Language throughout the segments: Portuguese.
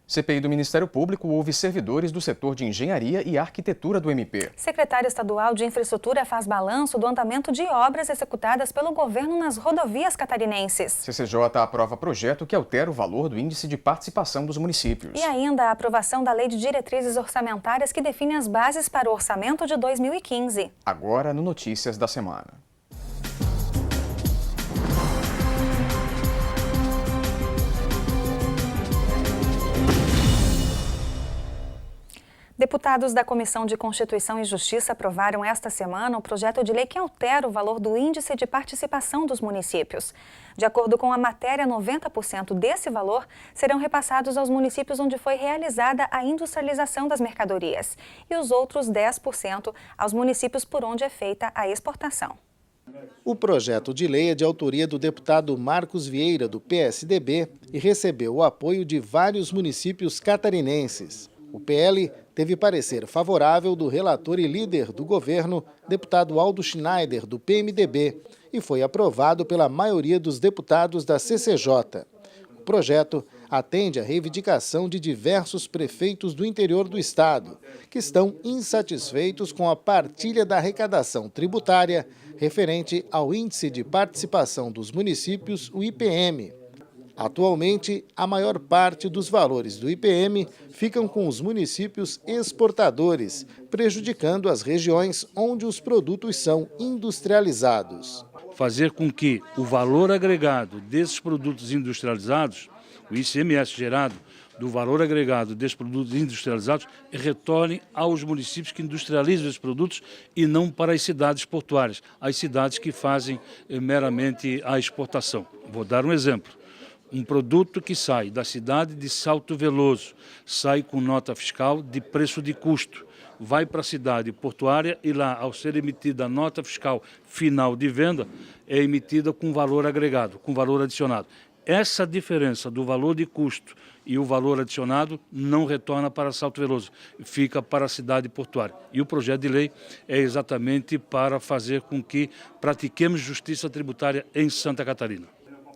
CPI do Ministério Público houve servidores do setor de engenharia e arquitetura do MP. Secretário Estadual de Infraestrutura faz balanço do andamento de obras executadas pelo governo nas rodovias catarinenses. CCJ aprova projeto que altera o valor do índice de participação dos municípios. E ainda a aprovação da Lei de Diretrizes Orçamentárias que define as bases para o orçamento de 2015. Agora no Notícias da Semana. Deputados da Comissão de Constituição e Justiça aprovaram esta semana o projeto de lei que altera o valor do índice de participação dos municípios. De acordo com a matéria, 90% desse valor serão repassados aos municípios onde foi realizada a industrialização das mercadorias e os outros 10% aos municípios por onde é feita a exportação. O projeto de lei é de autoria do deputado Marcos Vieira, do PSDB, e recebeu o apoio de vários municípios catarinenses. O PL teve parecer favorável do relator e líder do governo, deputado Aldo Schneider, do PMDB, e foi aprovado pela maioria dos deputados da CCJ. O projeto atende à reivindicação de diversos prefeitos do interior do estado, que estão insatisfeitos com a partilha da arrecadação tributária referente ao Índice de Participação dos Municípios, o IPM. Atualmente, a maior parte dos valores do IPM ficam com os municípios exportadores, prejudicando as regiões onde os produtos são industrializados. Fazer com que o valor agregado desses produtos industrializados, o ICMS gerado do valor agregado desses produtos industrializados, retorne aos municípios que industrializam esses produtos e não para as cidades portuárias, as cidades que fazem meramente a exportação. Vou dar um exemplo. Um produto que sai da cidade de Salto Veloso, sai com nota fiscal de preço de custo, vai para a cidade portuária e lá, ao ser emitida a nota fiscal final de venda, é emitida com valor agregado, com valor adicionado. Essa diferença do valor de custo e o valor adicionado não retorna para Salto Veloso, fica para a cidade portuária. E o projeto de lei é exatamente para fazer com que pratiquemos justiça tributária em Santa Catarina.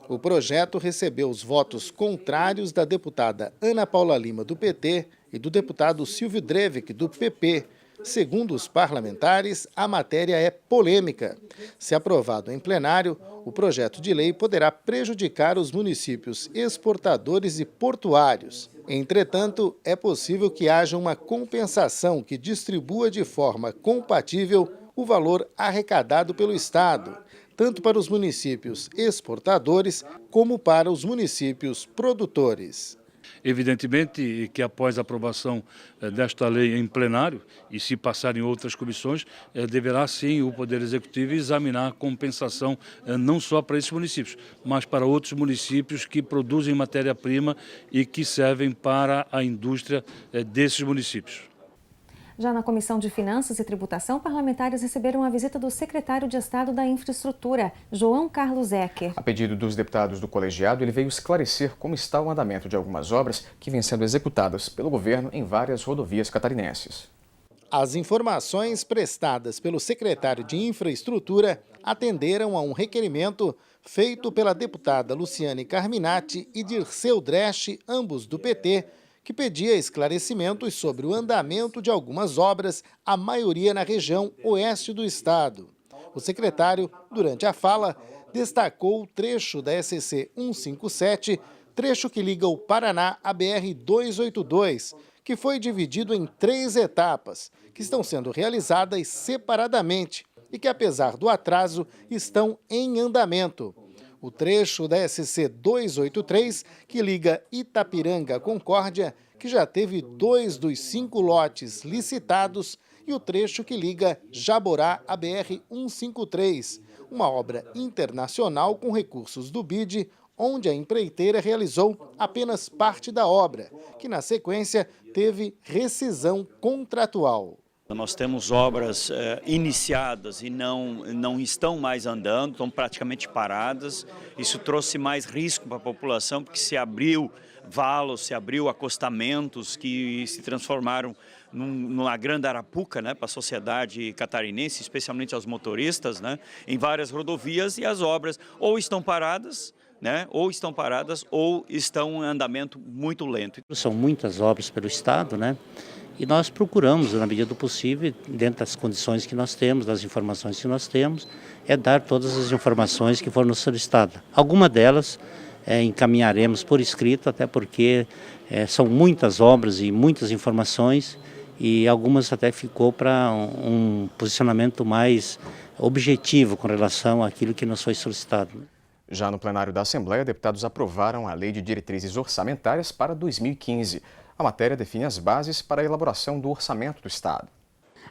O projeto recebeu os votos contrários da deputada Ana Paula Lima, do PT, e do deputado Silvio Drevik, do PP. Segundo os parlamentares, a matéria é polêmica. Se aprovado em plenário, o projeto de lei poderá prejudicar os municípios exportadores e portuários. Entretanto, é possível que haja uma compensação que distribua de forma compatível o valor arrecadado pelo Estado, tanto para os municípios exportadores como para os municípios produtores. Evidentemente que após a aprovação desta lei em plenário, e se passar em outras comissões, deverá sim o Poder Executivo examinar a compensação não só para esses municípios, mas para outros municípios que produzem matéria-prima e que servem para a indústria desses municípios. Já na Comissão de Finanças e Tributação, parlamentares receberam a visita do secretário de Estado da Infraestrutura, João Carlos Ecker. A pedido dos deputados do colegiado, ele veio esclarecer como está o andamento de algumas obras que vêm sendo executadas pelo governo em várias rodovias catarinenses. As informações prestadas pelo secretário de Infraestrutura atenderam a um requerimento feito pela deputada Luciane Carminati e Dirceu Dresch, ambos do PT, que pedia esclarecimentos sobre o andamento de algumas obras, a maioria na região oeste do estado. O secretário, durante a fala, destacou o trecho da SC 157, trecho que liga o Paraná à BR 282, que foi dividido em 3 etapas, que estão sendo realizadas separadamente e que, apesar do atraso, estão em andamento. O trecho da SC 283, que liga Itapiranga a Concórdia, que já teve 2 dos 5 lotes licitados, e o trecho que liga Jaborá à BR 153, uma obra internacional com recursos do BID, onde a empreiteira realizou apenas parte da obra, que na sequência teve rescisão contratual. Nós temos obras iniciadas e não estão mais andando, estão praticamente paradas. Isso trouxe mais risco para a população, porque se abriu valos, se abriu acostamentos que se transformaram numa grande arapuca, né, para a sociedade catarinense, especialmente aos motoristas, né, em várias rodovias, e as obras ou estão paradas, né? Ou estão paradas ou estão em andamento muito lento. São muitas obras pelo Estado, né? E nós procuramos, na medida do possível, dentro das condições que nós temos, das informações que nós temos, dar todas as informações que foram nos solicitadas. Alguma delas encaminharemos por escrito, até porque são muitas obras e muitas informações, e algumas até ficou para um posicionamento mais objetivo com relação àquilo que nos foi solicitado. Já no plenário da Assembleia, deputados aprovaram a Lei de Diretrizes Orçamentárias para 2015. A matéria define as bases para a elaboração do orçamento do Estado.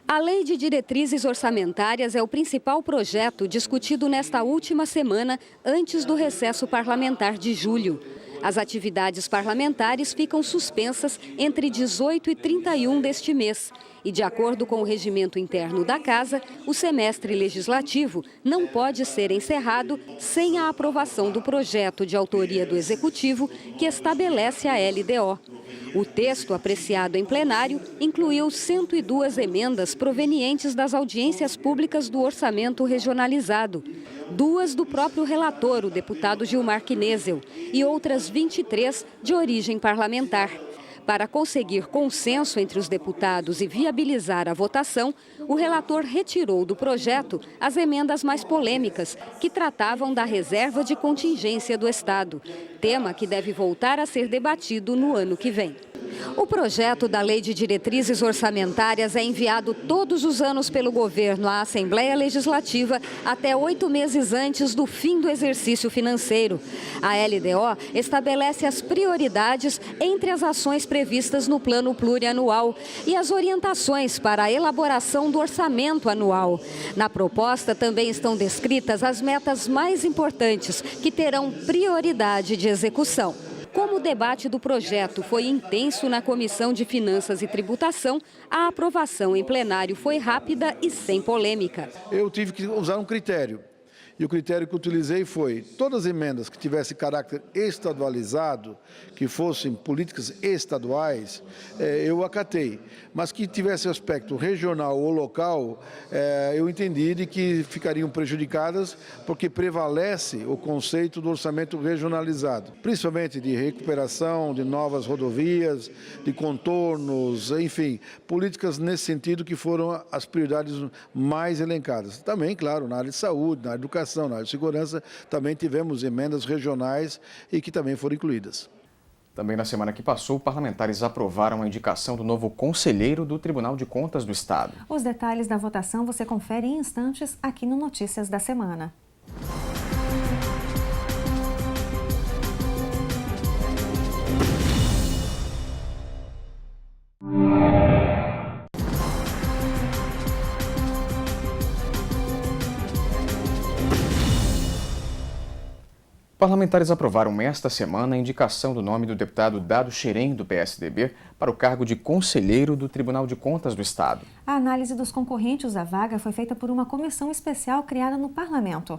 A Lei de Diretrizes Orçamentárias é o principal projeto discutido nesta última semana, antes do recesso parlamentar de julho. As atividades parlamentares ficam suspensas entre 18 e 31 deste mês. E, de acordo com o regimento interno da Casa, o semestre legislativo não pode ser encerrado sem a aprovação do projeto de autoria do Executivo que estabelece a LDO. O texto, apreciado em plenário, incluiu 102 emendas provenientes das audiências públicas do orçamento regionalizado, 2 do próprio relator, o deputado Gilmar Knezzel, e outras 23 de origem parlamentar. Para conseguir consenso entre os deputados e viabilizar a votação, o relator retirou do projeto as emendas mais polêmicas, que tratavam da reserva de contingência do Estado, tema que deve voltar a ser debatido no ano que vem. O projeto da Lei de Diretrizes Orçamentárias é enviado todos os anos pelo governo à Assembleia Legislativa até 8 meses antes do fim do exercício financeiro. A LDO estabelece as prioridades entre as ações previstas no Plano Plurianual e as orientações para a elaboração do orçamento anual. Na proposta também estão descritas as metas mais importantes que terão prioridade de execução. Como o debate do projeto foi intenso na Comissão de Finanças e Tributação, a aprovação em plenário foi rápida e sem polêmica. Eu tive que usar um critério. E o critério que utilizei foi todas as emendas que tivessem caráter estadualizado, que fossem políticas estaduais, eu acatei. Mas que tivesse aspecto regional ou local, eu entendi de que ficariam prejudicadas porque prevalece o conceito do orçamento regionalizado, principalmente de recuperação de novas rodovias, de contornos, enfim, políticas nesse sentido que foram as prioridades mais elencadas. Também, claro, na área de saúde, na área de educação, na área de segurança, também tivemos emendas regionais e que também foram incluídas. Também na semana que passou, parlamentares aprovaram a indicação do novo conselheiro do Tribunal de Contas do Estado. Os detalhes da votação você confere em instantes aqui no Notícias da Semana. Parlamentares aprovaram esta semana a indicação do nome do deputado Dado Xerém, do PSDB, para o cargo de conselheiro do Tribunal de Contas do Estado. A análise dos concorrentes à vaga foi feita por uma comissão especial criada no Parlamento.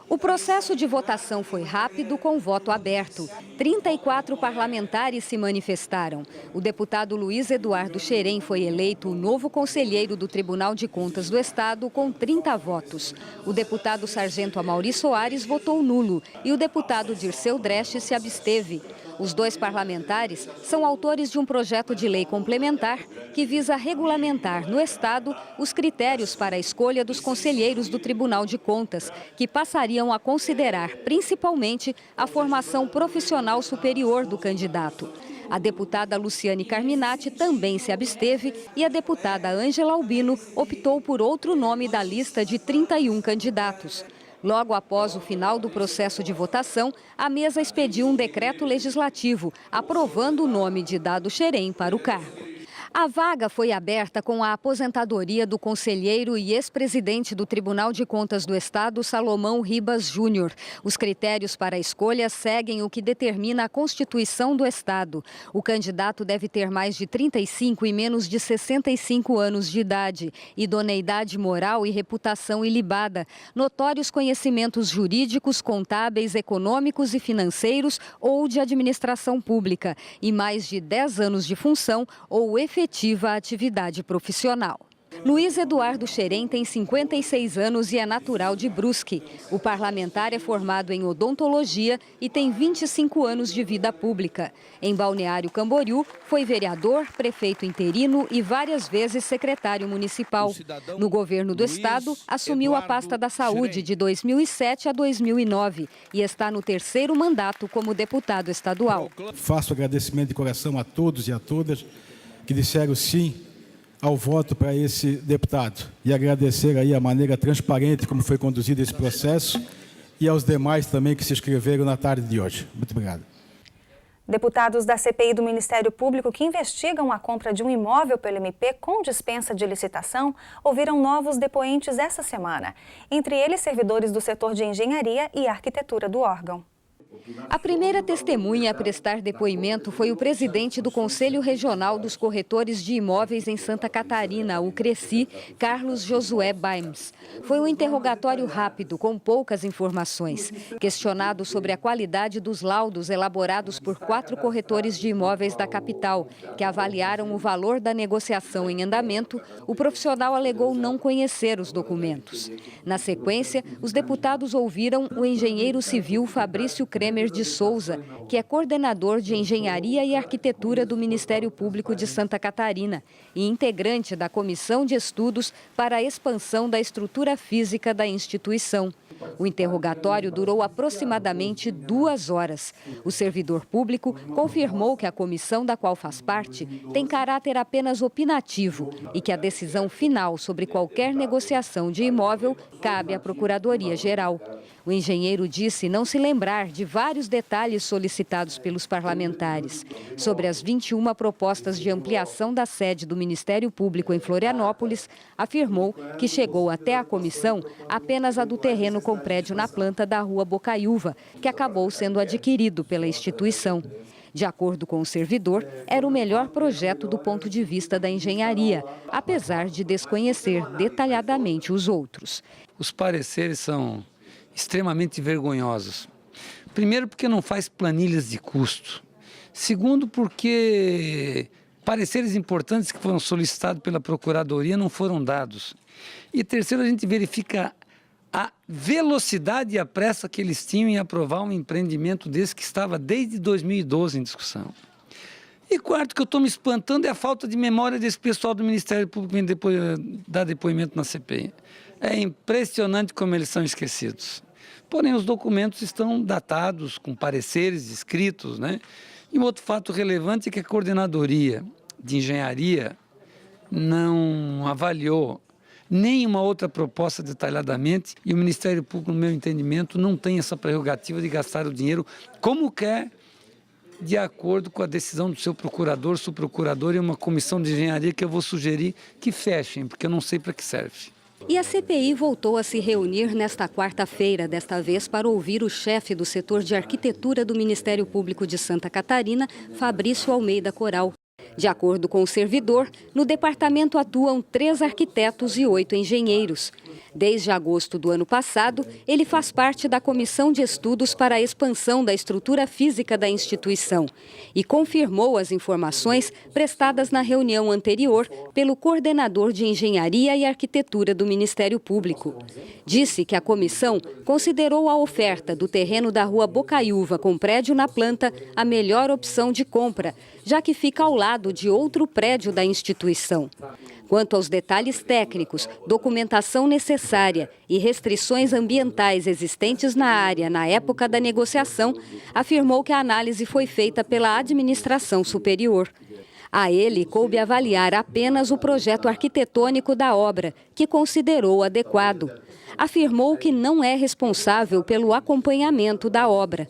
O processo de votação foi rápido, com voto aberto. 34 parlamentares se manifestaram. O deputado Luiz Eduardo Xerém foi eleito o novo conselheiro do Tribunal de Contas do Estado com 30 votos. O deputado Sargento Amaury Soares votou nulo e o deputado Dirceu Dresch se absteve. Os 2 parlamentares são autores de um projeto de lei complementar que visa regulamentar no Estado os critérios para a escolha dos conselheiros do Tribunal de Contas, que passariam a considerar principalmente a formação profissional superior do candidato. A deputada Luciane Carminati também se absteve e a deputada Ângela Albino optou por outro nome da lista de 31 candidatos. Logo após o final do processo de votação, a mesa expediu um decreto legislativo, aprovando o nome de Dado Xerém para o cargo. A vaga foi aberta com a aposentadoria do conselheiro e ex-presidente do Tribunal de Contas do Estado, Salomão Ribas Júnior. Os critérios para a escolha seguem o que determina a Constituição do Estado. O candidato deve ter mais de 35 e menos de 65 anos de idade, idoneidade moral e reputação ilibada, notórios conhecimentos jurídicos, contábeis, econômicos e financeiros ou de administração pública e mais de 10 anos de função ou efetiva atividade profissional. Luiz Eduardo Xerém tem 56 anos e é natural de Brusque. O parlamentar é formado em odontologia e tem 25 anos de vida pública. Em Balneário Camboriú, foi vereador, prefeito interino e várias vezes secretário municipal. No governo do estado, assumiu a pasta da saúde de 2007 a 2009 e está no 3º mandato como deputado estadual. Faço agradecimento de coração a todos e a todas que disseram sim ao voto para esse deputado e agradecer aí a maneira transparente como foi conduzido esse processo e aos demais também que se inscreveram na tarde de hoje. Muito obrigado. Deputados da CPI do Ministério Público que investigam a compra de um imóvel pelo MP com dispensa de licitação ouviram novos depoentes essa semana, entre eles servidores do setor de engenharia e arquitetura do órgão. A primeira testemunha a prestar depoimento foi o presidente do Conselho Regional dos Corretores de Imóveis em Santa Catarina, o CRECI, Carlos Josué Baimes. Foi um interrogatório rápido, com poucas informações. Questionado sobre a qualidade dos laudos elaborados por 4 corretores de imóveis da capital, que avaliaram o valor da negociação em andamento, o profissional alegou não conhecer os documentos. Na sequência, os deputados ouviram o engenheiro civil Fabrício Kremer de Souza, que é coordenador de Engenharia e Arquitetura do Ministério Público de Santa Catarina e integrante da Comissão de Estudos para a Expansão da Estrutura Física da instituição. O interrogatório durou aproximadamente 2 horas. O servidor público confirmou que a comissão da qual faz parte tem caráter apenas opinativo e que a decisão final sobre qualquer negociação de imóvel cabe à Procuradoria-Geral. O engenheiro disse não se lembrar de vários detalhes solicitados pelos parlamentares. Sobre as 21 propostas de ampliação da sede do Ministério Público em Florianópolis, afirmou que chegou até a comissão apenas a do terreno com prédio na planta da Rua Bocaiúva, que acabou sendo adquirido pela instituição. De acordo com o servidor, era o melhor projeto do ponto de vista da engenharia, apesar de desconhecer detalhadamente os outros. Os pareceres são extremamente vergonhosos. Primeiro, porque não faz planilhas de custo. Segundo, porque pareceres importantes que foram solicitados pela Procuradoria não foram dados. E terceiro, a gente verifica a velocidade e a pressa que eles tinham em aprovar um empreendimento desse que estava desde 2012 em discussão. E quarto, que eu estou me espantando é a falta de memória desse pessoal do Ministério Público em dar depoimento na CPI. É impressionante como eles são esquecidos. Porém, os documentos estão datados, com pareceres escritos, né? E um outro fato relevante é que a Coordenadoria de Engenharia não avaliou nenhuma outra proposta detalhadamente e o Ministério Público, no meu entendimento, não tem essa prerrogativa de gastar o dinheiro como quer, de acordo com a decisão do seu procurador, subprocurador e uma comissão de engenharia que eu vou sugerir que fechem, porque eu não sei para que serve. E a CPI voltou a se reunir nesta quarta-feira, desta vez para ouvir o chefe do setor de arquitetura do Ministério Público de Santa Catarina, Fabrício Almeida Coral. De acordo com o servidor, no departamento atuam 3 arquitetos e 8 engenheiros. Desde agosto do ano passado, ele faz parte da Comissão de Estudos para a Expansão da Estrutura Física da instituição e confirmou as informações prestadas na reunião anterior pelo coordenador de Engenharia e Arquitetura do Ministério Público. Disse que a comissão considerou a oferta do terreno da Rua Bocaiúva com prédio na planta a melhor opção de compra, já que fica ao lado de outro prédio da instituição. Quanto aos detalhes técnicos, documentação necessária e restrições ambientais existentes na área na época da negociação, afirmou que a análise foi feita pela administração superior. A ele coube avaliar apenas o projeto arquitetônico da obra, que considerou adequado. Afirmou que não é responsável pelo acompanhamento da obra.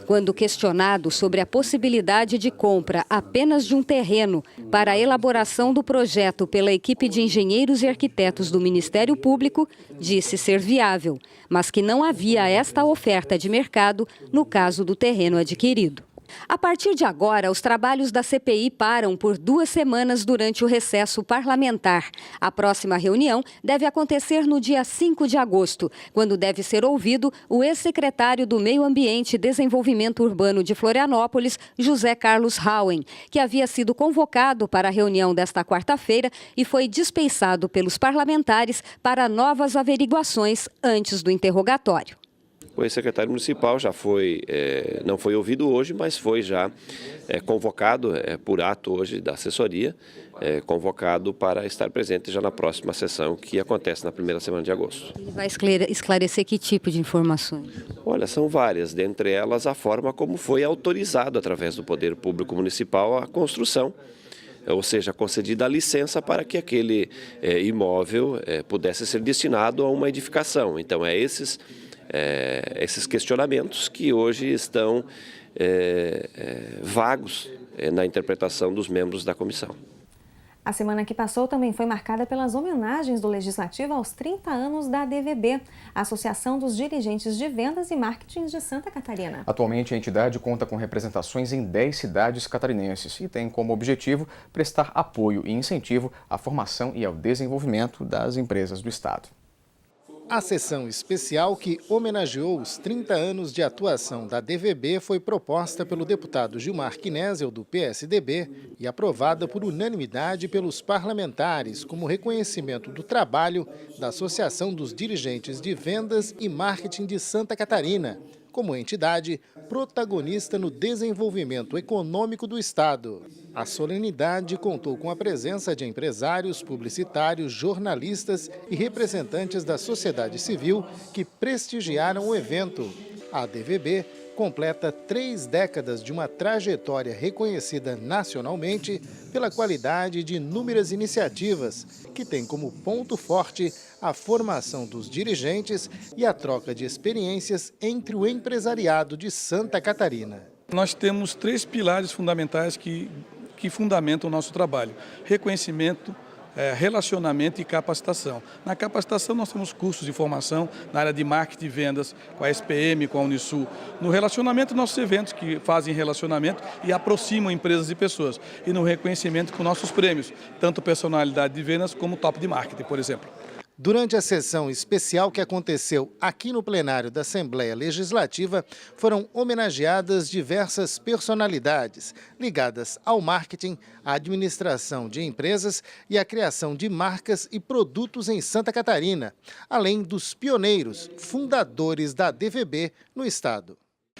Quando questionado sobre a possibilidade de compra apenas de um terreno para a elaboração do projeto pela equipe de engenheiros e arquitetos do Ministério Público, disse ser viável, mas que não havia esta oferta de mercado no caso do terreno adquirido. A partir de agora, os trabalhos da CPI param por 2 semanas durante o recesso parlamentar. A próxima reunião deve acontecer no dia 5 de agosto, quando deve ser ouvido o ex-secretário do Meio Ambiente e Desenvolvimento Urbano de Florianópolis, José Carlos Hauen, que havia sido convocado para a reunião desta quarta-feira e foi dispensado pelos parlamentares para novas averiguações antes do interrogatório. O ex-secretário municipal já foi, não foi ouvido hoje, mas foi já convocado por ato hoje da assessoria, convocado para estar presente já na próxima sessão, que acontece na primeira semana de agosto. Ele vai esclarecer que tipo de informações? Olha, são várias, dentre elas a forma como foi autorizado através do Poder Público Municipal a construção, ou seja, concedida a licença para que aquele imóvel pudesse ser destinado a uma edificação. Então, esses questionamentos que hoje estão vagos na interpretação dos membros da comissão. A semana que passou também foi marcada pelas homenagens do Legislativo aos 30 anos da ADVB, a Associação dos Dirigentes de Vendas e Marketing de Santa Catarina. Atualmente, a entidade conta com representações em 10 cidades catarinenses e tem como objetivo prestar apoio e incentivo à formação e ao desenvolvimento das empresas do Estado. A sessão especial que homenageou os 30 anos de atuação da ADVB foi proposta pelo deputado Gilmar Knezzel, do PSDB, e aprovada por unanimidade pelos parlamentares como reconhecimento do trabalho da Associação dos Dirigentes de Vendas e Marketing de Santa Catarina, como entidade protagonista no desenvolvimento econômico do Estado. A solenidade contou com a presença de empresários, publicitários, jornalistas e representantes da sociedade civil que prestigiaram o evento. A ADVB completa 3 décadas de uma trajetória reconhecida nacionalmente pela qualidade de inúmeras iniciativas, que tem como ponto forte a formação dos dirigentes e a troca de experiências entre o empresariado de Santa Catarina. Nós temos 3 pilares fundamentais que fundamentam o nosso trabalho: reconhecimento, relacionamento e capacitação. Na capacitação nós temos cursos de formação na área de marketing e vendas, com a SPM, com a Unisul. No relacionamento, nossos eventos que fazem relacionamento e aproximam empresas e pessoas. E no reconhecimento com nossos prêmios, tanto personalidade de vendas como top de marketing, por exemplo. Durante a sessão especial que aconteceu aqui no plenário da Assembleia Legislativa, foram homenageadas diversas personalidades ligadas ao marketing, à administração de empresas e à criação de marcas e produtos em Santa Catarina, além dos pioneiros, fundadores da ADVB no estado.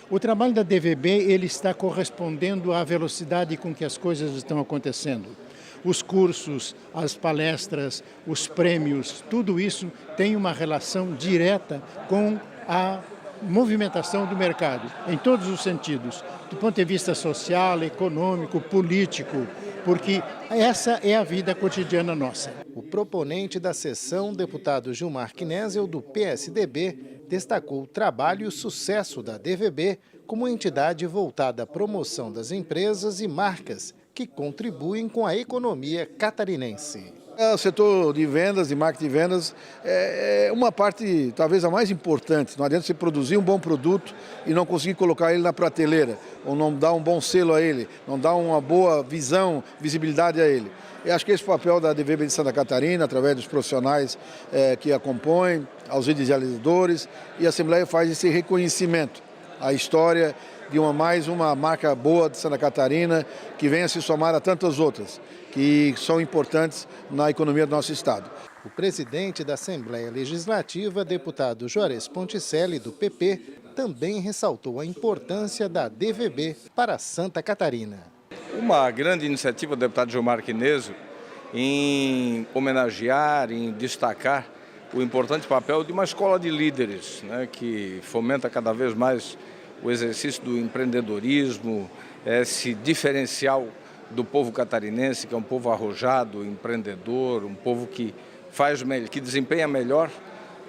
O trabalho da ADVB ele está correspondendo à velocidade com que as coisas estão acontecendo. Os cursos, as palestras, os prêmios, tudo isso tem uma relação direta com a movimentação do mercado, em todos os sentidos, do ponto de vista social, econômico, político, porque essa é a vida cotidiana nossa. O proponente da sessão, deputado Gilmar Knezzel, do PSDB, destacou o trabalho e o sucesso da ADVB como entidade voltada à promoção das empresas e marcas que contribuem com a economia catarinense. O setor de vendas, de marketing de vendas, é uma parte talvez a mais importante. Não adianta você produzir um bom produto e não conseguir colocar ele na prateleira, ou não dar um bom selo a ele, não dar uma boa visão, visibilidade a ele. Eu acho que esse é o papel da ADVB de Santa Catarina, através dos profissionais que a compõem, aos idealizadores, e a Assembleia faz esse reconhecimento à história de mais uma marca boa de Santa Catarina, que venha se somar a tantas outras, que são importantes na economia do nosso estado. O presidente da Assembleia Legislativa, deputado Juarez Ponticelli, do PP, também ressaltou a importância da ADVB para Santa Catarina. Uma grande iniciativa do deputado Gilmar Knezzel em homenagear, em destacar o importante papel de uma escola de líderes, né, que fomenta cada vez mais o exercício do empreendedorismo, esse diferencial do povo catarinense, que é um povo arrojado, empreendedor, um povo que desempenha melhor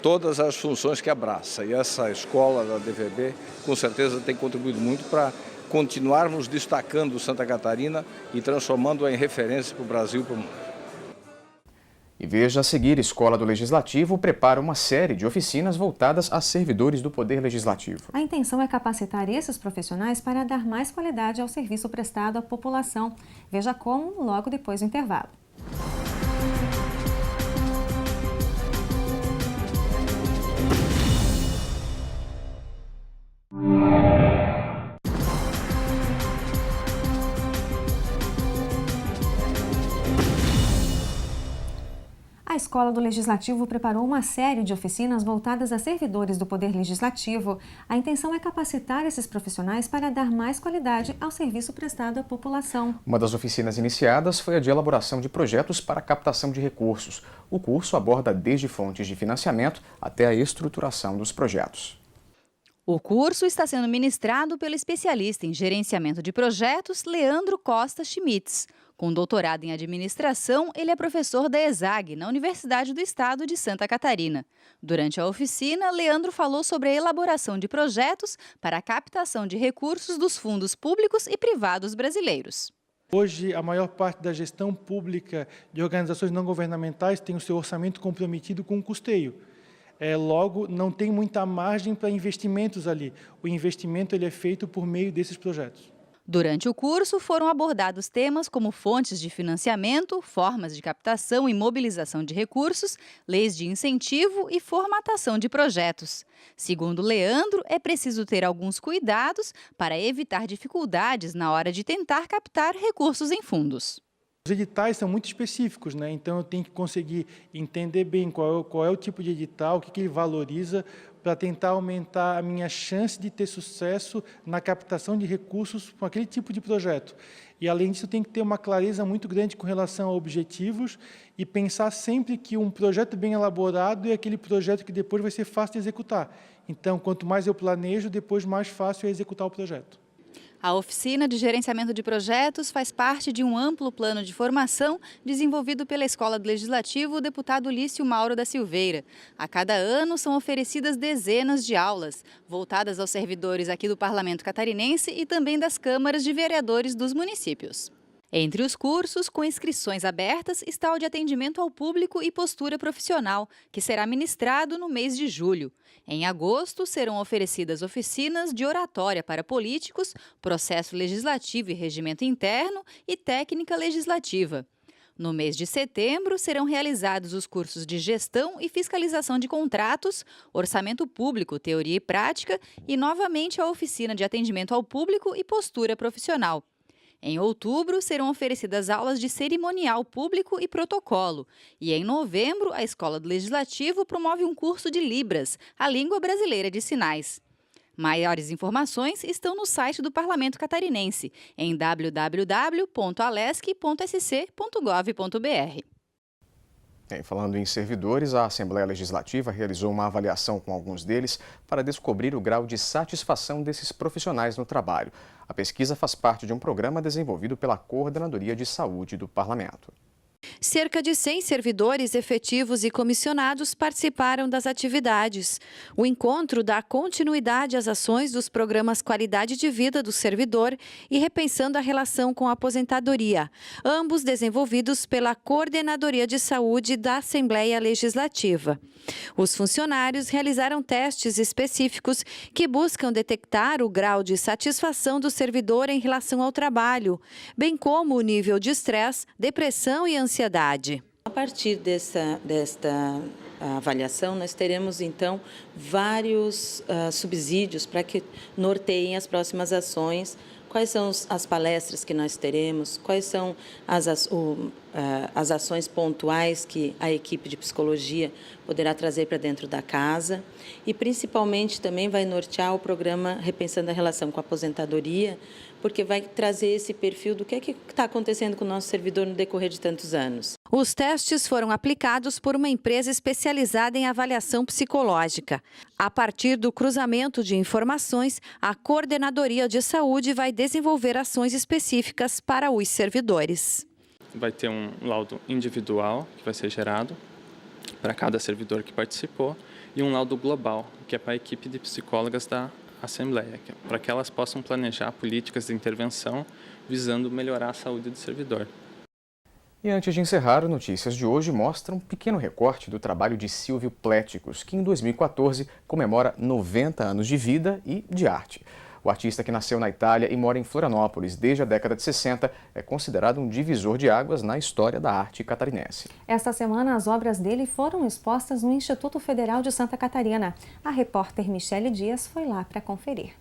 todas as funções que abraça. E essa escola da ADVB, com certeza, tem contribuído muito para continuarmos destacando Santa Catarina e transformando-a em referência para o Brasil e para o mundo. E veja a seguir, a Escola do Legislativo prepara uma série de oficinas voltadas a servidores do Poder Legislativo. A intenção é capacitar esses profissionais para dar mais qualidade ao serviço prestado à população. Veja como logo depois do intervalo. A Escola do Legislativo preparou uma série de oficinas voltadas a servidores do Poder Legislativo. A intenção é capacitar esses profissionais para dar mais qualidade ao serviço prestado à população. Uma das oficinas iniciadas foi a de elaboração de projetos para captação de recursos. O curso aborda desde fontes de financiamento até a estruturação dos projetos. O curso está sendo ministrado pelo especialista em gerenciamento de projetos Leandro Costa Schmitz. Com doutorado em administração, ele é professor da ESAG, na Universidade do Estado de Santa Catarina. Durante a oficina, Leandro falou sobre a elaboração de projetos para a captação de recursos dos fundos públicos e privados brasileiros. Hoje, a maior parte da gestão pública de organizações não governamentais tem o seu orçamento comprometido com o custeio. Logo, não tem muita margem para investimentos ali. O investimento ele é feito por meio desses projetos. Durante o curso, foram abordados temas como fontes de financiamento, formas de captação e mobilização de recursos, leis de incentivo e formatação de projetos. Segundo Leandro, é preciso ter alguns cuidados para evitar dificuldades na hora de tentar captar recursos em fundos. Os editais são muito específicos, né? Então eu tenho que conseguir entender bem qual é o tipo de edital, o que ele valoriza, para tentar aumentar a minha chance de ter sucesso na captação de recursos com aquele tipo de projeto. E, além disso, eu tenho que ter uma clareza muito grande com relação a objetivos e pensar sempre que um projeto bem elaborado é aquele projeto que depois vai ser fácil de executar. Então, quanto mais eu planejo, depois mais fácil é executar o projeto. A oficina de gerenciamento de projetos faz parte de um amplo plano de formação desenvolvido pela Escola do Legislativo, o deputado Lício Mauro da Silveira. A cada ano são oferecidas dezenas de aulas, voltadas aos servidores aqui do Parlamento Catarinense e também das câmaras de vereadores dos municípios. Entre os cursos, com inscrições abertas, está o de atendimento ao público e postura profissional, que será ministrado no mês de julho. Em agosto, serão oferecidas oficinas de oratória para políticos, processo legislativo e regimento interno e técnica legislativa. No mês de setembro, serão realizados os cursos de gestão e fiscalização de contratos, orçamento público, teoria e prática e, novamente, a oficina de atendimento ao público e postura profissional. Em outubro, serão oferecidas aulas de cerimonial público e protocolo. E em novembro, a Escola do Legislativo promove um curso de Libras, a língua brasileira de sinais. Maiores informações estão no site do Parlamento Catarinense, em www.alesc.sc.gov.br. Falando em servidores, a Assembleia Legislativa realizou uma avaliação com alguns deles para descobrir o grau de satisfação desses profissionais no trabalho. A pesquisa faz parte de um programa desenvolvido pela Coordenadoria de Saúde do Parlamento. Cerca de 100 servidores efetivos e comissionados participaram das atividades. O encontro dá continuidade às ações dos programas Qualidade de Vida do Servidor e Repensando a Relação com a Aposentadoria, ambos desenvolvidos pela Coordenadoria de Saúde da Assembleia Legislativa. Os funcionários realizaram testes específicos que buscam detectar o grau de satisfação do servidor em relação ao trabalho, bem como o nível de estresse, depressão e ansiedade. A partir desta avaliação, nós teremos, então, vários subsídios para que norteiem as próximas ações. Quais são as palestras que nós teremos, quais são as ações pontuais que a equipe de psicologia poderá trazer para dentro da casa e, principalmente, também vai nortear o programa Repensando a Relação com a Aposentadoria, porque vai trazer esse perfil do que está acontecendo com o nosso servidor no decorrer de tantos anos. Os testes foram aplicados por uma empresa especializada em avaliação psicológica. A partir do cruzamento de informações, a Coordenadoria de Saúde vai desenvolver ações específicas para os servidores. Vai ter um laudo individual que vai ser gerado para cada servidor que participou e um laudo global, que é para a equipe de psicólogas da Assembleia, para que elas possam planejar políticas de intervenção visando melhorar a saúde do servidor. E antes de encerrar, notícias de hoje mostram um pequeno recorte do trabalho de Silvio Pléticos, que em 2014 comemora 90 anos de vida e de arte. O artista, que nasceu na Itália e mora em Florianópolis desde a década de 60, é considerado um divisor de águas na história da arte catarinense. Esta semana, as obras dele foram expostas no Instituto Federal de Santa Catarina. A repórter Michele Dias foi lá para conferir.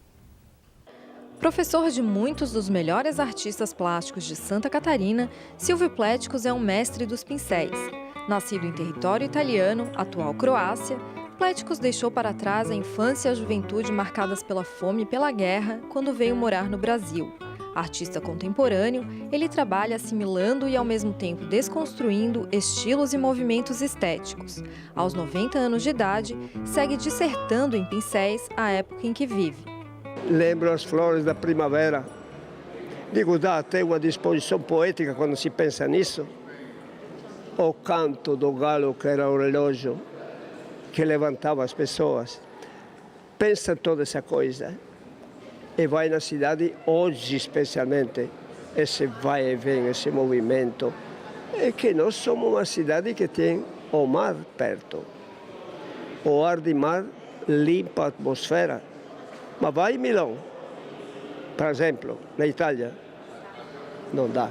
Professor de muitos dos melhores artistas plásticos de Santa Catarina, Silvio Pléticos é um mestre dos pincéis. Nascido em território italiano, atual Croácia, Pléticos deixou para trás a infância e a juventude marcadas pela fome e pela guerra quando veio morar no Brasil. Artista contemporâneo, ele trabalha assimilando e ao mesmo tempo desconstruindo estilos e movimentos estéticos. Aos 90 anos de idade, segue dissertando em pincéis a época em que vive. Lembro as flores da primavera. Digo, dá até uma disposição poética quando se pensa nisso. O canto do galo, que era o relógio que levantava as pessoas. Pensa toda essa coisa. E vai na cidade, hoje especialmente, esse vai e vem, esse movimento. É que nós somos uma cidade que tem o mar perto. O ar de mar limpa a atmosfera. Mas vai em Milão, por exemplo, na Itália, não dá.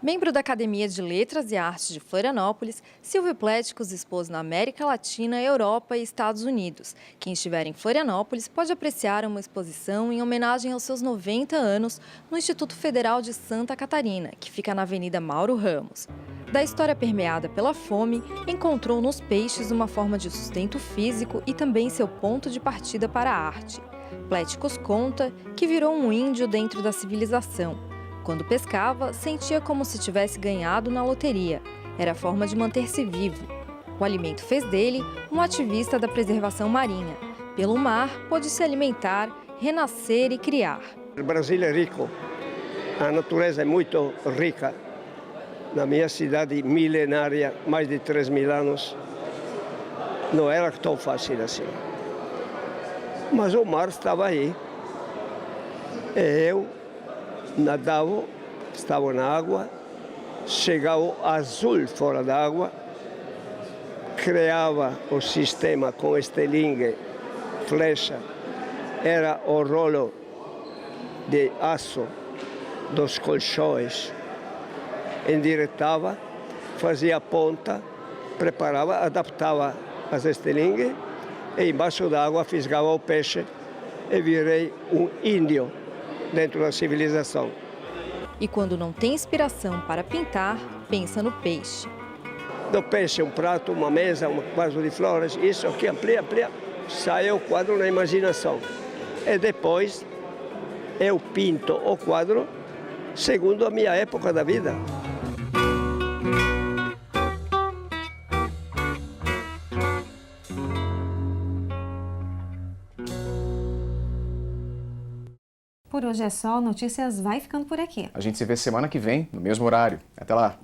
Membro da Academia de Letras e Artes de Florianópolis, Silvio Pléticos expôs na América Latina, Europa e Estados Unidos. Quem estiver em Florianópolis pode apreciar uma exposição em homenagem aos seus 90 anos no Instituto Federal de Santa Catarina, que fica na Avenida Mauro Ramos. Da história permeada pela fome, encontrou nos peixes uma forma de sustento físico e também seu ponto de partida para a arte. Pléticos conta que virou um índio dentro da civilização. Quando pescava, sentia como se tivesse ganhado na loteria. Era a forma de manter-se vivo. O alimento fez dele um ativista da preservação marinha. Pelo mar, pôde se alimentar, renascer e criar. O Brasil é rico. A natureza é muito rica. Na minha cidade milenária, mais de 3.000 anos, não era tão fácil assim. Mas o mar estava aí. E eu nadava, estava na água, chegava azul fora da água, criava o sistema com estelingue, flecha, era o rolo de aço dos colchões, endireitava, fazia ponta, preparava, adaptava as estelingues e embaixo da água fisgava o peixe e virei um índio dentro da civilização. E quando não tem inspiração para pintar, pensa no peixe. Do peixe, um prato, uma mesa, um vaso de flores, isso aqui amplia, sai o quadro na imaginação. E depois eu pinto o quadro segundo a minha época da vida. Por hoje é só, Notícias vai ficando por aqui. A gente se vê semana que vem, no mesmo horário. Até lá!